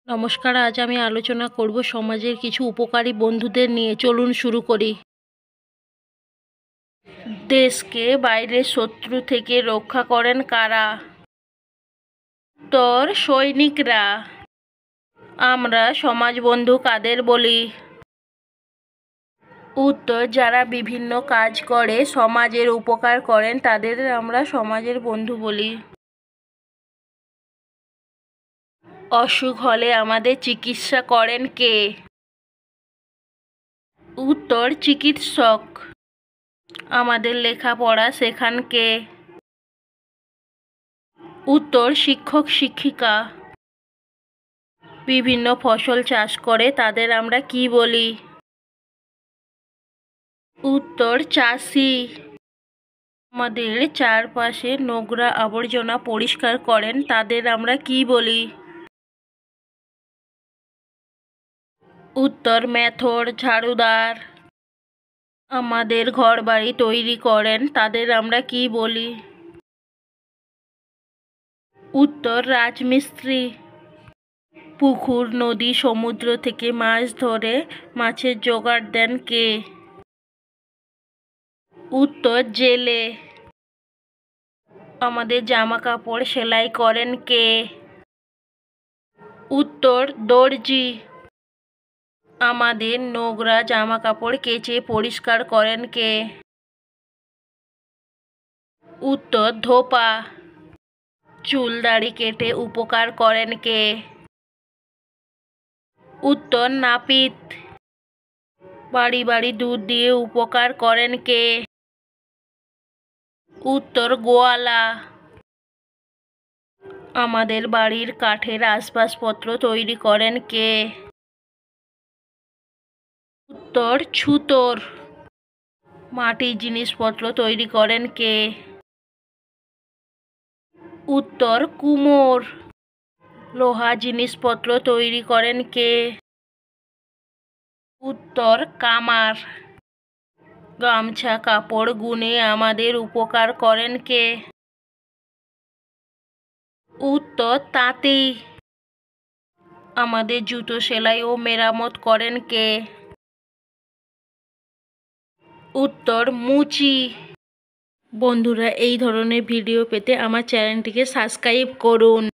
নমস্কার, আজ আমি আলোচনা করব সমাজের কিছু উপকারী বন্ধুদের নিয়ে। চলুন শুরু করি। দেশকে বাইরের শত্রু থেকে রক্ষা করেন কারা? উত্তর, সৈনিকরা। আমরা সমাজ বন্ধু কাদের বলি? উত্তর, যারা বিভিন্ন কাজ করে সমাজের উপকার করেন তাদের আমরা সমাজের বন্ধু বলি। অসুখ হলে আমাদের চিকিৎসা করেন কে? উত্তর, চিকিৎসক। আমাদের লেখাপড়া শেখান কে? উত্তর, শিক্ষক শিক্ষিকা। বিভিন্ন ফসল চাষ করে তাদের আমরা কি বলি? উত্তর, চাষি। আমাদের চারপাশে নোংরা আবর্জনা পরিষ্কার করেন তাদের আমরা কি বলি? উত্তর, মেথর, ঝাড়ুদার। আমাদের ঘরবাড়ি তৈরি করেন তাদের আমরা কি বলি? উত্তর, রাজমিস্ত্রি। পুকুর, নদী, সমুদ্র থেকে মাছ ধরে মাছের জোগাড় দেন কে? উত্তর, জেলে। আমাদের জামা কাপড় সেলাই করেন কে? উত্তর, দর্জি। আমাদের নোংরা জামা কাপড় কেচে পরিষ্কার করেন কে? উত্তর, ধোপা। চুল দাড়ি কেটে উপকার করেন কে? উত্তর, নাপিত। বাড়ি বাড়ি দুধ দিয়ে উপকার করেন কে? উত্তর, গোয়ালা। আমাদের বাড়ির কাঠের আসবাবপত্র তৈরি করেন কে? উত্তর, ছুতোর। মাটির জিনিসপত্র তৈরি করেন কে? উত্তর, কুমোর। লোহা জিনিসপত্র তৈরি করেন কে? উত্তর, কামার। গামছা কাপড় বুনে আমাদের উপকার করেন কে? উত্তর, তাঁতি। আমাদের জুতো সেলাই ও মেরামত করেন কে? উত্তর, মুচি। বন্ধুরা, এই ধরনের ভিডিও পেতে আমার চ্যানেলটিকে সাবস্ক্রাইব করুন।